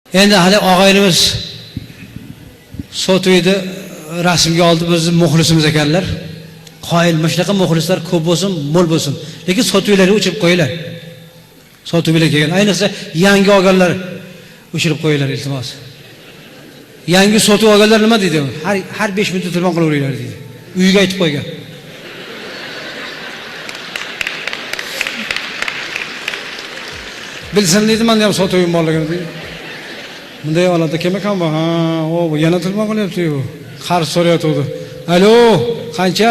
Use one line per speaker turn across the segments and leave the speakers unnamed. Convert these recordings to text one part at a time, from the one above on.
Endi hali og'aynimiz Soto'yda rasmga oldi, bizni muxlisimiz ekanlar. Qoyil, shunaqa muxlislar ko'p bo'lsin, mo'l bo'lsin. Lekin Soto'ylarni o'chirib qo'yinglar. Soto'ylar kelgan, ayniqsa yangi olganlar o'chirib qo'yinglar iltimos. Yangi Soto'y olganlar nima deydi? Har 5 minutda telefon qilaveringlar deydi. Uyiga aytib qo'ygan. Bilsin deydi, men ham Soto'yim borligini deydi. Bunday oladi kim ekan bu? Ha, o yana telefon qilyapti-yu. Qarz so'rayotdi. Alo, qancha?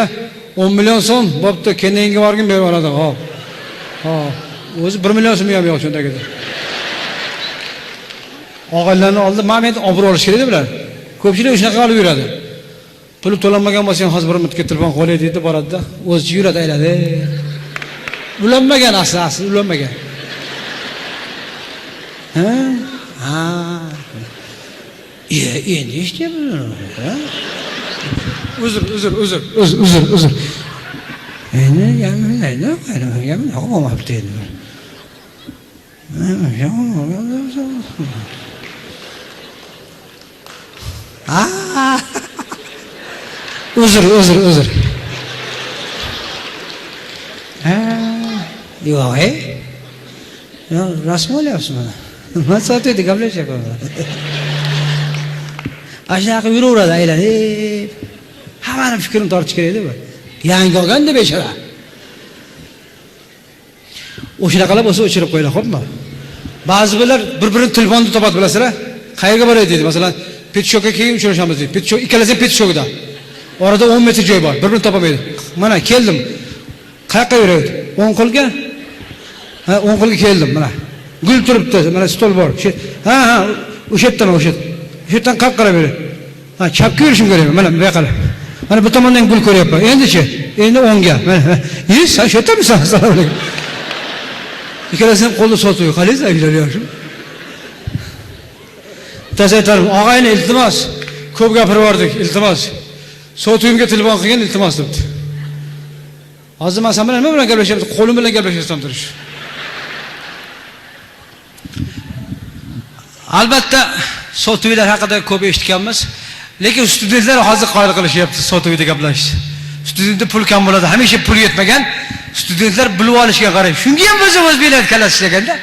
10 million so'm. Bo'pti, keyingi borgin berib oladi. Hop. Hop. O'zi 1 million so'm ham yo'q shundagida. Og'aylarni oldi, men endi obro' olish kerak bular. Ko'pchilik shunaqa olib yuradi. Puli to'lanmagan bo'lsa ham hozir bir minutga telefon qo'yay deydi, boradi-da, o'zi yuradi, ayladi. Ulanmagan asli ulanmagan. Ha? Ha. Endi eshitayapman. Ha? Uzr. Endi gamingizni olmabdi endi. Ha. Uzr. Ha. Yo'q, Ya, rasm olyapsiz mana. Men Soto'yda gaplashyapman. Ashnaqa yuraveradi aylanib. Hammani fikrini tortish kerak-da bu. Yangi olganda bechora. O'shunaqalar bo'lsa o'chirib qo'yinglar, xo'pmi? Ba'zi bilan bir-birini telefonda topadi, bilasizlar? Qayerga boray deydi, masalan, petishokka keyin uchrashamiz deydi. Petishok, ikkalasi petishokda. Orada 10 metr joy bor, bir-birini topamaydi. Mana keldim. Qayerga yuraydi? 10 qo'lga? Ha, 10 qo'lga keldim, mana. Gul turibdi, mana stol bor. Ha, o'sha yerdan. O'sha yerdan qap qarab bering. Ha, chapga yurishim kerak, mana bu yoqqa. Mana bu tomondan gul ko'ryapman. Endi-chi? Endi 10 ga. Mana. Sen shu yerdamisan? Assalomu alaykum. İkkalasini qo'lda Soto'y, qalaysiz aylar yoshim. Tasaytarim, og'ayni iltimos, ko'p gapirib bordik, iltimos. Soto'yimga telefon qilgan, iltimos debdi. Hozir men sen bilan nima bilan gaplashyapman? Qo'lim bilan gaplashyapman turish. Albatta, Soto'ylar haqida ko'p eshitganmiz, lekin studentlar hozir qoyil qilishyapti Soto'yda gaplashishni. Studentda pul kam bo'ladi, hamisha pul yetmagan. Studentlar bilib olishga qarang. Shunga ham o'z beradi kalasi ishlaganda.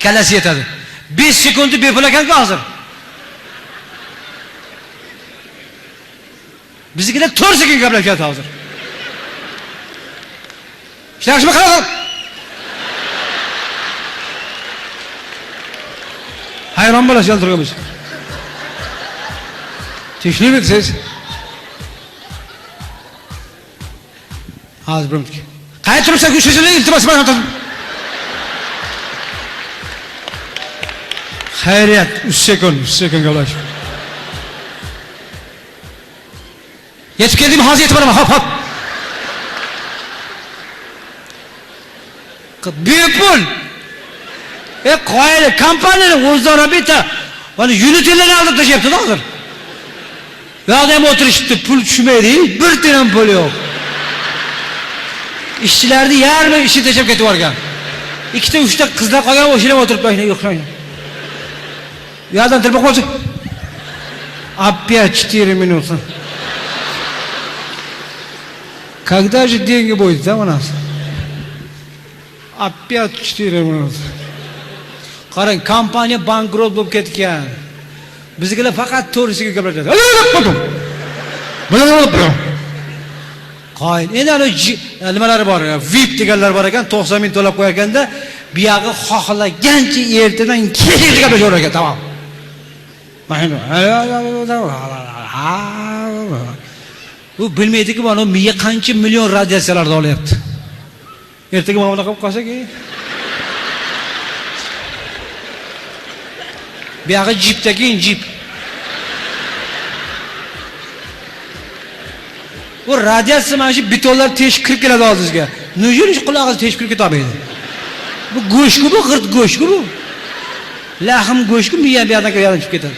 Kalasi yetadi. 5 sekundda bepul ekan hozir. Biznikilar 4 sekund gaplashyapti hozir. Yaxshimi qarang. Hayron bo'lasiz yoltirganmiz. Tekshirib o'tsangiz. Hozir bir minut. Qayerda turibsan? Shunchalik iltimos bilan o'tirdim. Xayriyat, 3 sekund gaplashib. Yetib keldim, hozir yetib boraman. Hop. Bepul. Qoyil kompaniyaning o'zlari bitta mana yunitillarni olib tashyapti hozir. Yo'qda ham o'tirishibdi, pul tushmaydi, bir tiram pul yo'q. İşçilerdi yarmi işi teşvik etib olgan. 2-3 ta qizlar qolgan, o'shalar o'tirib yo'qlaydi. Bu yerdan telefon qilsin. Опять 4 минуты. Когда же деньги будет, да, у нас? Опять 4 минуты. Qarang, kompaniya bankrot bo'lib ketgan. Bizga faqat to'g'risiga gapiradi. Qoyil. Endi nimalari bor? VIP deganlar bor ekan, 90 ming to'lab qo'yarganda, bu yog'i xohlagancha ertadan kechgacha gaplashaver ekan, tamom. Mana u bilmaydiki, mana miya qancha million radiatsiyalarni olyapti. Ertaga mana bunaqa qilib qolsa-ki. Bu yog'i jipdagi jip. Bu radiatsiya mana shu betonlar teshib kirib keladi oldingizga. Nujurish qulog'ingiz teshib kirib ketamaydi. Bu go'shtku, bu g'irt go'shtku bu. Lahm go'shtku, miya bu yerdan kelib chiqib ketadi.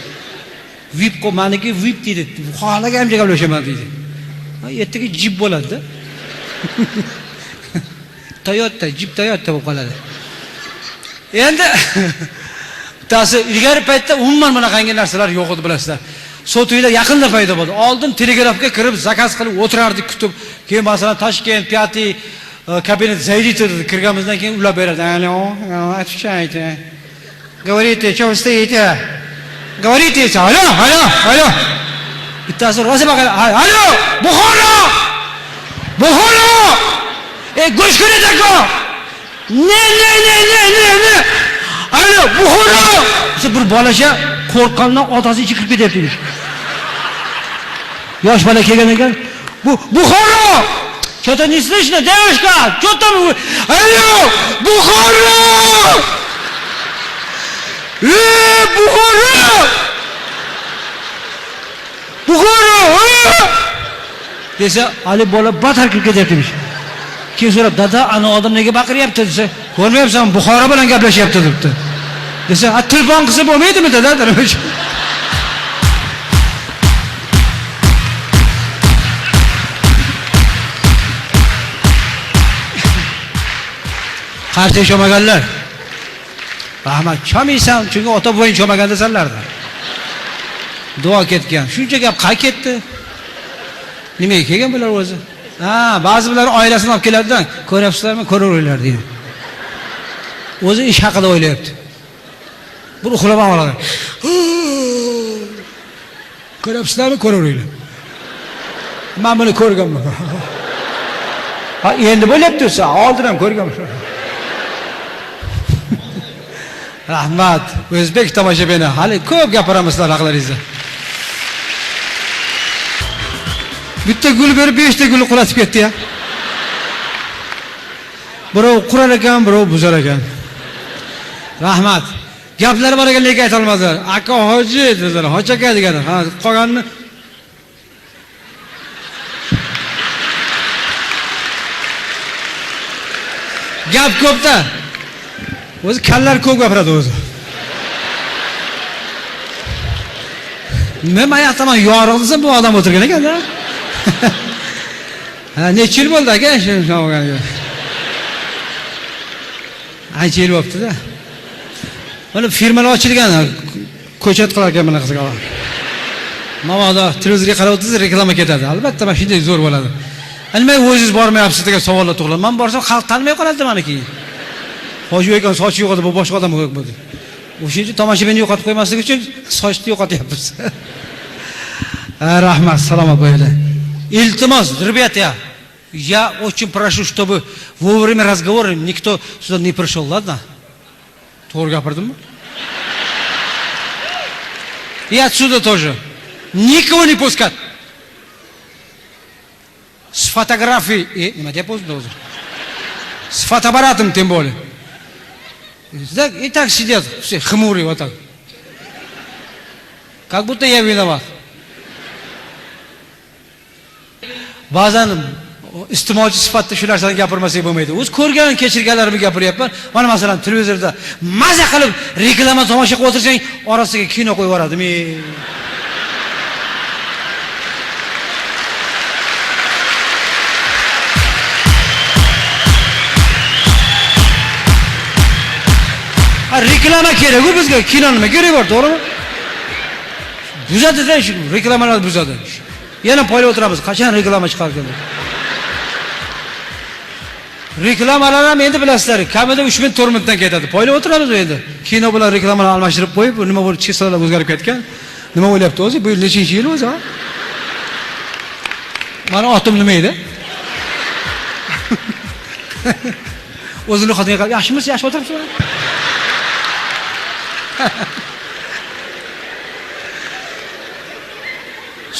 VIP qo'maniki VIP deydi. Xohlagancha gaplashaman deydi. Ertaga jip bo'ladi-da. Toyota bo'lib qoladi. Endi Bittasi ilgari paytda umuman bunaqangi narsalar yo'q edi bilasizlar. Sotuvlar yaqinda paydo bo'ldi. Oldin telegrafga kirib zakaz qilib o'tirardik, kutib. Keyin masalan Toshkent 5 kabinet zayditor kirganimizdan keyin ular beradi. Alo, отвечайте. Говорите, что вы стоите? Говорите, alo, alo, alo. Bittasi rosa baqadi. Alo, Buxoro! Buxoro! Go'sht kerak-ku. Ne. Alo, Buxoro! Shu bir bolasha qo'rqqandan otasi ichi kirib ketyapti. Yosh bola kelgan ekan. Buxoro! Что-то не слышно, девушка! Что там? Алло! Buxoro! Buxoro! Buxoro! Desa, Ali bola battar kirib ketyapti. Keyin so'rab, "Dada, ana odam nega baqiryapti?" desa, "Ko'rmayapsan, Buxoro bilan gaplashyapti" debdi. Desa, "Telefon qilsa bo'lmaydimi, dada?" demiş. Qarshi cho'maganlar. Rahmat, chomaysan, chunki ota bo'yin cho'magan desanlarda. Duo ketgan. Shuncha gap qay ketdi? Nimaga kelgan bular o'zi? Ba'zi bilan oilasini olib keladidan, ko'ryapsizlarmi, ko'raveringlar deydi. O'zi ish haqida o'ylayapti. Bu uxlab oladi. Ko'ryapsizlarmi, ko'raveringlar. Men buni ko'rganman. Endi bo'lyapti-sa, oldin ham ko'rganman. Rahmat, o'zbek tomoshabini. Hali ko'p gapiramizlar haqlaringizda. Bitta gul berib 5 ta gul qulatib ketdi ya. Birov qurar ekan, birov buzar ekan. Rahmat. Gaplar bor ekan, lekin ayta olmadilar. Aka hoji dedilar, hoji aka deganlar. Qolganini gap ko'pda. O'zi kallar ko'p gapiradi o'zi. Men mayaqtaman yorug' desam bu odam o'tirgan ekan-da. Necha yil bo'ldi aka shu olganiga? Ancha yil bo'libdi-da. Mana firmalar ochilgan, ko'chat qilar ekan bunaqa qilgan. Mamoda televizorga qarab o'tirsangiz reklama ketadi. Albatta mana shunday zo'r bo'ladi. Nima o'zingiz bormayapsiz degan savollar tug'iladi. Men borsam xalq tanimay qoladi mana keyin. Hoji ekan sochi yo'q edi, bu boshqa odam bo'ldi. O'sha tomoshabinni yo'qotib qo'ymaslik uchun sochni yo'qotyapmiz. Rahmat, salomat bo'laylik. Iltimos, ребята, я очень прошу, чтобы во время разговора никто сюда не пришел, ладно? To'g'ri gapirdimmi? И отсюда тоже. Никого не пускать. С фотографией, nima deyapsiz o'zi? С фотоаппаратом тем более. И так сидят все хмурые вот так. Как будто я виноват. Ba'zan iste'molchi sifatida shu narsani gapirmasak bo'lmaydi. O'z ko'rgan, kechirganlarimni gapiryapman. Mana masalan televizorda maza qilib reklama tomosha qilib o'tirsang, orasiga kino qo'yib yuboradim. Reklama kerak-ku bizga, kino nima kerak bor, to'g'rimi? Buzadi-da shu reklamalar buzadi. Yana poylab o'tiramiz, qachon reklama chiqargan? Reklamalar ham endi bilasizlar, kamida 3000 tormintdan ketadi. Poylab o'tiramiz endi. Kino bilan reklamalarni almashtirib qo'yib, nima bo'lib chiqsalar o'zgarib ketgan. Nima o'ylayapti o'zi? Bu nechinchi yil o'zi? Mana otim nima edi? O'zini xotinga qarab, yaxshimisiz, yaxshi o'tiribsiz?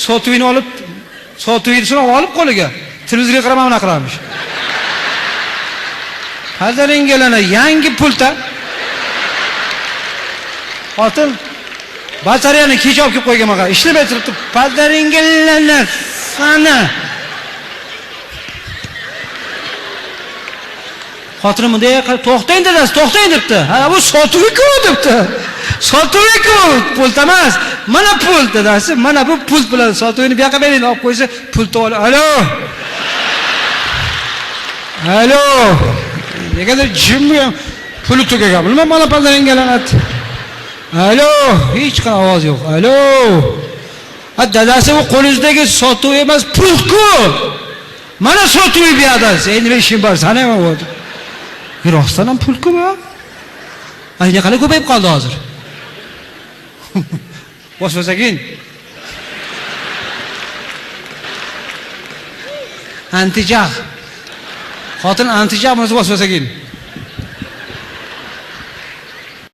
Sotuvini olib qo'liga televizorga qarab mana qilamish. Hadaringgalana yangi pulta. Xotin batareyani kech olib kelib qo'ygan maqa. Ishlamay turibdi. Hadaringgalana sana. Xotinim bunday to'xtang dadasi, to'xtang debdi. Ha, bu sotuv-ku debdi. Sotuv-ku, pult emas. Mana pul dadasi, mana bu pul bilan sotuvini bu yoqqa bering, olib qo'ysa, pulni olib. Alo. Negadir jimmi puli tugagan. Bilmam, mana pazarga lanat. Alo, hech qanaqa ovoz yo'q. Alo. Ha, dadasi bu qo'lingizdagi sotuv emas, pul-ku. Mana sotuv beradi. Sen nima ishing bor? Sana nima bo'ldi? Rostdan ham pul-ku bu. Ayna qanday ko'payib qoldi hozir? Boshlasagin. Antijah. Xotin antijah bo'lsa boshlasagin.